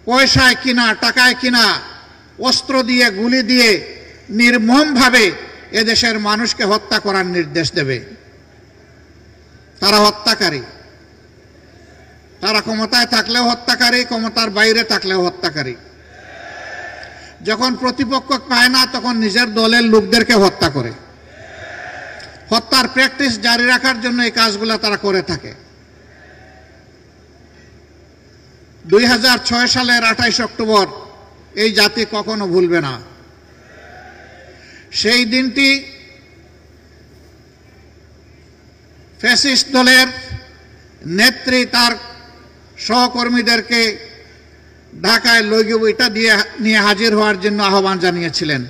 পয়সায় কিনা, টাকায় কিনা, অস্ত্র দিয়ে, গুলি দিয়ে নির্মমভাবে এদেশের মানুষকে হত্যা করার নির্দেশ দেবে। তারা হত্যাকারী। তারা ক্ষমতায় থাকলেও হত্যাকারী, ক্ষমতার বাইরে থাকলেও হত্যাকারী। যখন প্রতিপক্ষ পায় না তখন নিজের দলের লোকদেরকে হত্যা করে। হত্যার প্র্যাকটিস জারি রাখার জন্য এই কাজগুলো তারা করে থাকে। 2006 সালের 28 অক্টোবর এই জাতি কখনো ভুলবে না। সেই দিনটি ফ্যাসিস্ট দলের নেত্রী তার সহকর্মীদেরকে ঢাকায় লইগিবইটা দিয়ে নিয়ে হাজির হওয়ার জন্য আহ্বান জানিয়েছিলেন।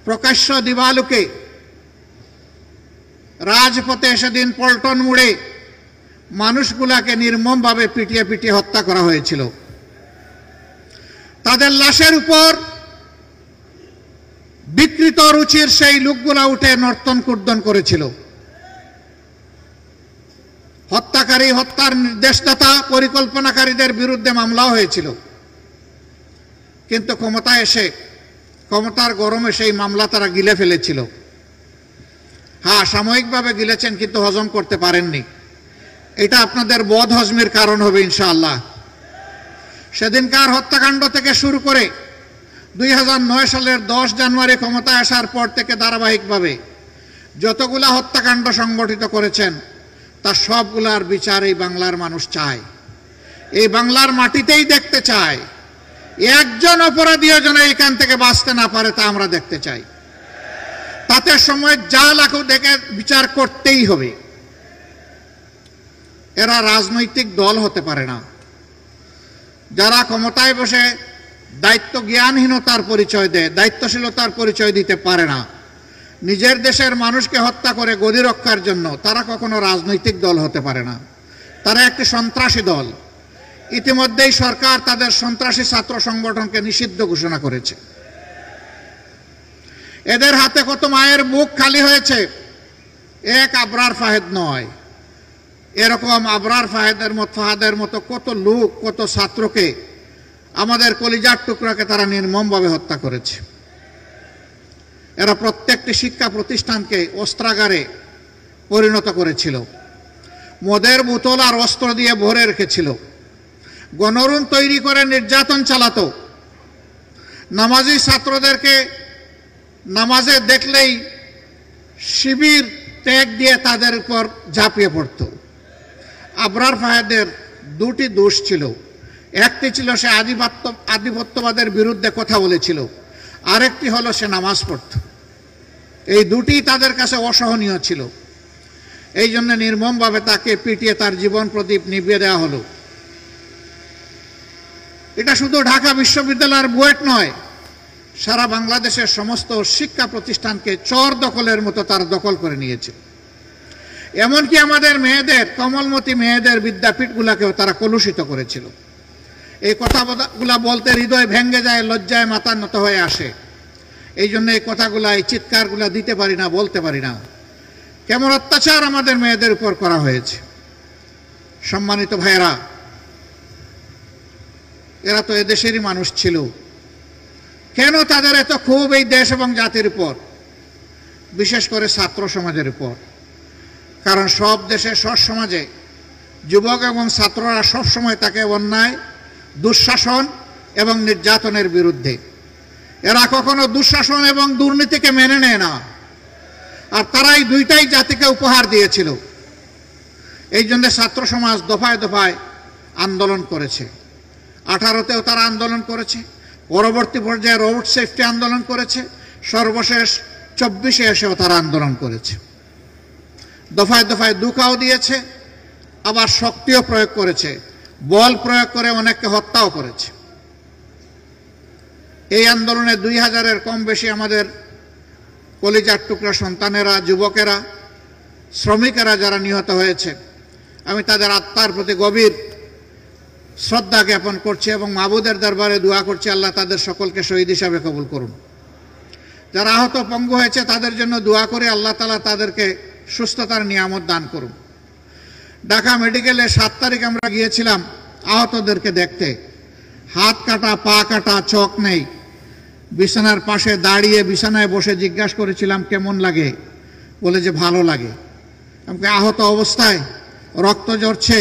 প্রকাশ্য দিবালোকে রাজপথে সেদিন পল্টন মোড়ে মানুষগুলাকে নির্মমভাবে পিটিয়ে পিটিয়ে হত্যা করা হয়েছিল। তাদের লাশের উপর বিকৃত রুচির সেই লোকগুলা উঠে নর্তন কুর্দন করেছিল। হত্যাকারী, হত্যার নির্দেশদাতা, পরিকল্পনাকারীদের বিরুদ্ধে মামলাও হয়েছিল। কিন্তু ক্ষমতায় এসে, ক্ষমতার গরমে সেই মামলা তারা গিলে ফেলেছিল। হ্যাঁ, সাময়িকভাবে গিলেছেন, কিন্তু হজম করতে পারেননি। এটা আপনাদের বদ হজমের কারণ হবে ইনশাআল্লাহ। সেদিনকার হত্যাকাণ্ড থেকে শুরু করে 2009 সালের 10 জানুয়ারি ক্ষমতায় আসার পর থেকে ধারাবাহিকভাবে যতগুলা হত্যাকাণ্ড সংগঠিত করেছেন তার সবগুলার বিচার এই বাংলার মানুষ চায়, এই বাংলার মাটিতেই দেখতে চায়। একজন অপরাধীও যেন এখান থেকে বাঁচতে না পারে তা আমরা দেখতে চাই। তাতে সময় যা লাখো দেখে বিচার করতেই হবে। এরা রাজনৈতিক দল হতে পারে না। যারা ক্ষমতায় বসে দায়িত্ব জ্ঞানহীনতার পরিচয় দেয়, দায়িত্বশীলতার পরিচয় দিতে পারে না, নিজের দেশের মানুষকে হত্যা করে গদি রক্ষার জন্য, তারা কখনো রাজনৈতিক দল হতে পারে না। তারা একটি সন্ত্রাসী দল। ইতিমধ্যেই সরকার তাদের সন্ত্রাসী ছাত্র সংগঠনকে নিষিদ্ধ ঘোষণা করেছে। এদের হাতে কত মায়ের বুক খালি হয়েছে। এক আবরার ফাহেদ নয়, এরকম আবরার ফাহাদের মতো কত লোক, কত ছাত্রকে, আমাদের কলিজার টুকরাকে তারা নির্মমভাবে হত্যা করেছে। এরা প্রত্যেকটি শিক্ষা প্রতিষ্ঠানকে অস্ত্রাগারে পরিণত করেছিল। মদের বোতল আর অস্ত্র দিয়ে ভরে রেখেছিল। গণরুণ তৈরি করে নির্যাতন চালাতো। নামাজি ছাত্রদেরকে নামাজে দেখলেই শিবির ত্যাগ দিয়ে তাদের উপর ঝাঁপিয়ে পড়ত। আবরার ফাহেদের দুটি দোষ ছিল। একটি ছিল সে আধিপত্যবাদের বিরুদ্ধে কথা বলেছিল, আরেকটি হলো সে নামাজ পড়ত। এই দুটি তাদের কাছে অসহনীয় ছিল। এই জন্য নির্মমভাবে তাকে পিটিয়ে তার জীবন প্রদীপ নিভিয়ে দেওয়া হলো। এটা শুধু ঢাকা বিশ্ববিদ্যালয়ের বুয়েট নয়, সারা বাংলাদেশের সমস্ত শিক্ষা প্রতিষ্ঠানকে চর দখলের মতো তারা দখল করে নিয়েছে। এমনকি আমাদের মেয়েদের, কমলমতি মেয়েদের বিদ্যাপীঠগুলাকেও তারা কলুষিত করেছিল। এই কথাগুলা বলতে হৃদয় ভেঙে যায়, লজ্জায় মাথা নত হয়ে আসে। এই জন্য এই কথাগুলা, এই চিৎকারগুলা দিতে পারি না, বলতে পারি না। কেমন অত্যাচার আমাদের মেয়েদের উপর করা হয়েছে। সম্মানিত ভাইয়েরা, এরা তো এদেশেরই মানুষ ছিল। কেন তাদের এত ক্ষোভ এই দেশ এবং জাতির উপর, বিশেষ করে ছাত্র সমাজের উপর? কারণ সব দেশে, সব সমাজে যুবক এবং ছাত্ররা সবসময় তাকে অন্যায়, দুঃশাসন এবং নির্যাতনের বিরুদ্ধে। এরা কখনো দুঃশাসন এবং দুর্নীতিকে মেনে নেয় না। আর তারাই দুইটাই জাতিকে উপহার দিয়েছিল। এই জন্য ছাত্র সমাজ দফায় দফায় আন্দোলন করেছে। 18তেও তারা আন্দোলন করেছে, পরবর্তী পর্যায়ে রোড সেফটি আন্দোলন করেছে, সর্বশেষ 24-এ এসেও তারা আন্দোলন করেছে। দফায় দফায় দুঃখাও দিয়েছে, আবার শক্তিও প্রয়োগ করেছে, বল প্রয়োগ করে অনেককে হত্যাও করেছে। এই আন্দোলনে 2000-এর কম বেশি আমাদের কলিজার টুকরা সন্তানেরা, যুবকেরা, শ্রমিকেরা যারা নিহত হয়েছে, আমি তাদের আত্মার প্রতি গভীর শ্রদ্ধা জ্ঞাপন করছি এবং মাবুদের দরবারে দোয়া করছি, আল্লাহ তাদের সকলকে শহীদ হিসাবে কবুল করুন। যারা আহত পঙ্গু হয়েছে তাদের জন্য দোয়া করে আল্লাহ তাআলা তাদেরকে সুস্থতার নিয়ামত দান করুন। ঢাকা মেডিকেলে 7 তারিখ আমরা গিয়েছিলাম আহতদেরকে দেখতে। হাত কাটা, পা কাটা, চোখ নেই। বিছানার পাশে দাঁড়িয়ে বিছানায় বসে জিজ্ঞাসা করেছিলাম কেমন লাগে, বলে যে ভালো লাগে। আমাকে আহত অবস্থায়, রক্ত ঝরছে,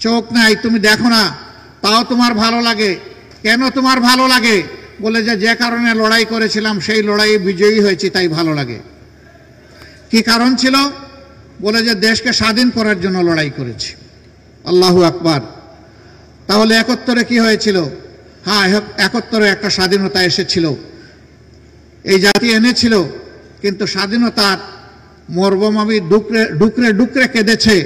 চোখ নাই, তুমি দেখো না, তাও তোমার ভালো লাগে। কেন তোমার ভালো লাগে? বলে যে কারণে লড়াই করেছিলাম সেই লড়াইয়ে বিজয়ী হয়েছি তাই ভালো লাগে। কি কারণ ছিল? বলে যে দেশকে স্বাধীন করার জন্য লড়াই করেছি। আল্লাহু আকবার। তাহলে ৭১ কি হয়েছিল? হ্যাঁ, ৭১ একটা স্বাধীনতা এসেছিল, এই জাতি এনেছিল। কিন্তু স্বাধীনতার মর্মমাবী ডুকরে ডুকরে কেঁদেছে।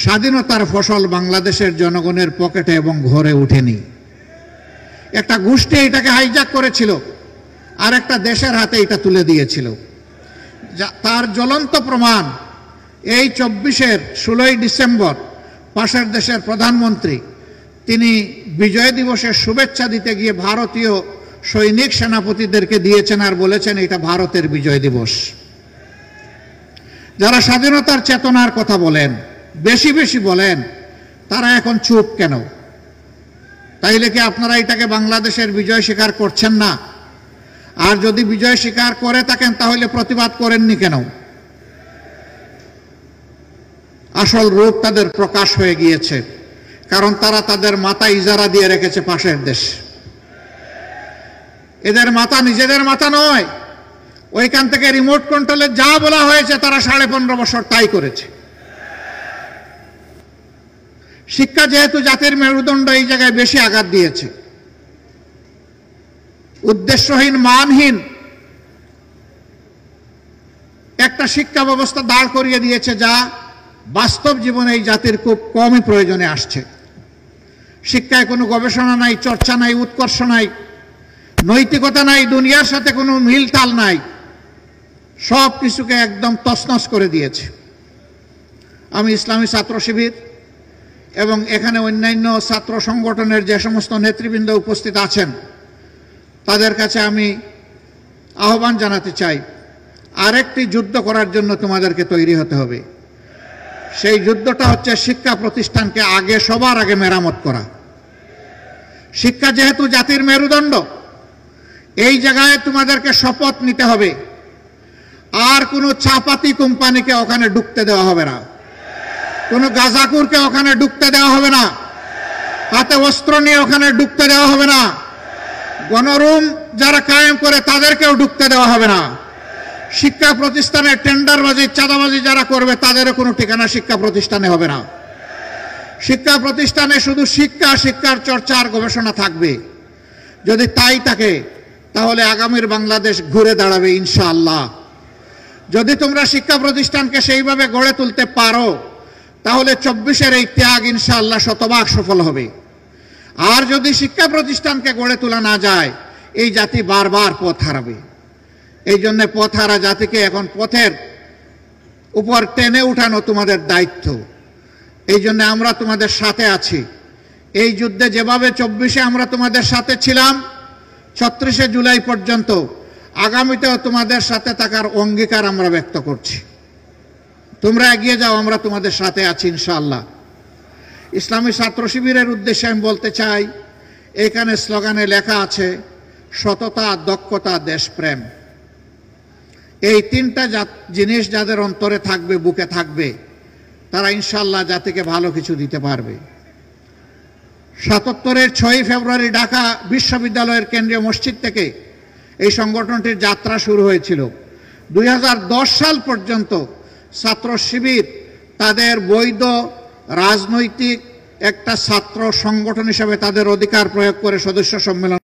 স্বাধীনতার ফসল বাংলাদেশের জনগণের পকেটে এবং ঘরে উঠেনি। একটা গোষ্ঠী এটাকে হাইজ্যাক করেছিল, আর একটা দেশের হাতে এটা তুলে দিয়েছিল। তার জ্বলন্ত প্রমাণ এই ২৪-১৬ ডিসেম্বর পাশের দেশের প্রধানমন্ত্রী তিনি বিজয় দিবসের শুভেচ্ছা দিতে গিয়ে ভারতীয় সৈনিক সেনাপতিদেরকে দিয়েছেন আর বলেছেন এটা ভারতের বিজয় দিবস। যারা স্বাধীনতার চেতনার কথা বলেন, বেশি বেশি বলেন, তারা এখন চুপ কেন? তাইলে কি আপনারা এটাকে বাংলাদেশের বিজয় স্বীকার করছেন না? আর যদি বিজয় স্বীকার করে থাকেন তাহলে প্রতিবাদ করেননি কেন? আসল রূপ তাদের প্রকাশ হয়ে গিয়েছে, কারণ তারা তাদের মাথা ইজারা দিয়ে রেখেছে পাশের দেশ। এদের মাথা নিজেদের মাথা নয়, ওইখান থেকে রিমোট কন্ট্রোলে যা বলা হয়েছে তারা 15.5 বছর তাই করেছে। শিক্ষা যেহেতু জাতির মেরুদণ্ড, এই জায়গায় বেশি আঘাত দিয়েছে। উদ্দেশ্যহীন, মানহীন একটা শিক্ষা ব্যবস্থা দাঁড় করিয়ে দিয়েছে যা বাস্তব জীবনে এই জাতির খুব কমই প্রয়োজনে আসছে। শিক্ষায় কোনো গবেষণা নাই, চর্চা নাই, উৎকর্ষ নাই, নৈতিকতা নাই, দুনিয়ার সাথে কোনো মিলতাল নাই, সব কিছুকে একদম তছনছ করে দিয়েছে। আমি ইসলামী ছাত্র শিবির এবং এখানে অন্যান্য ছাত্র সংগঠনের যে সমস্ত নেতৃবৃন্দ উপস্থিত আছেন তাদের কাছে আমি আহ্বান জানাতে চাই, আরেকটি যুদ্ধ করার জন্য তোমাদেরকে তৈরি হতে হবে। সেই যুদ্ধটা হচ্ছে শিক্ষা প্রতিষ্ঠানকে সবার আগে মেরামত করা। শিক্ষা যেহেতু জাতির মেরুদণ্ড, এই জায়গায় তোমাদেরকে শপথ নিতে হবে আর কোনো চাপাতি কোম্পানিকে ওখানে ঢুকতে দেওয়া হবে না, কোনো গাজাকুরকে ওখানে ঢুকতে দেওয়া হবে না, হাতে অস্ত্র নিয়ে ওখানে ঢুকতে দেওয়া হবে না, গণরুম যারা কায়েম করে তাদেরকেও ঢুকতে দেওয়া হবে না। শিক্ষা প্রতিষ্ঠানে টেন্ডারবাজি, চাঁদাবাজি যারা করবে তাদেরও কোনো ঠিকানা শিক্ষা প্রতিষ্ঠানে হবে না। শিক্ষা প্রতিষ্ঠানে শুধু শিক্ষা, শিক্ষার চর্চা আর গবেষণা থাকবে। যদি তাই থাকে তাহলে আগামীর বাংলাদেশ ঘুরে দাঁড়াবে ইনশাআল্লাহ। যদি তোমরা শিক্ষা প্রতিষ্ঠানকে সেইভাবে গড়ে তুলতে পারো তাহলে ২৪-এর এই ত্যাগ ইনশাআল্লাহ শতভাগ সফল হবে। আর যদি শিক্ষা প্রতিষ্ঠানকে গড়ে তোলা না যায় এই জাতি বারবার পথ হারাবে। এই জন্য পথ হারা জাতিকে এখন পথের উপর টেনে উঠানো তোমাদের দায়িত্ব। এই জন্য আমরা তোমাদের সাথে আছি। এই যুদ্ধে যেভাবে ২৪-এ আমরা তোমাদের সাথে ছিলাম ৩৬শে জুলাই পর্যন্ত, আগামীতেও তোমাদের সাথে থাকার অঙ্গীকার আমরা ব্যক্ত করছি। তোমরা এগিয়ে যাও, আমরা তোমাদের সাথে আছি ইনশাআল্লাহ। ইসলামী ছাত্র শিবিরের উদ্দেশ্যে আমি বলতে চাই, এখানে স্লোগানে লেখা আছে সততা, দক্ষতা, দেশপ্রেম। এই তিনটা জিনিস যাদের অন্তরে থাকবে, বুকে থাকবে, তারা ইনশাআল্লাহ জাতিকে ভালো কিছু দিতে পারবে। ৭৭-এর ৬ই ফেব্রুয়ারি ঢাকা বিশ্ববিদ্যালয়ের কেন্দ্রীয় মসজিদ থেকে এই সংগঠনটির যাত্রা শুরু হয়েছিল। ২০১০ সাল পর্যন্ত ছাত্র শিবির তাদের বৈধ রাজনৈতিক একটা ছাত্র সংগঠন হিসেবে তাদের অধিকার প্রয়োগ করে সদস্য সম্মেলন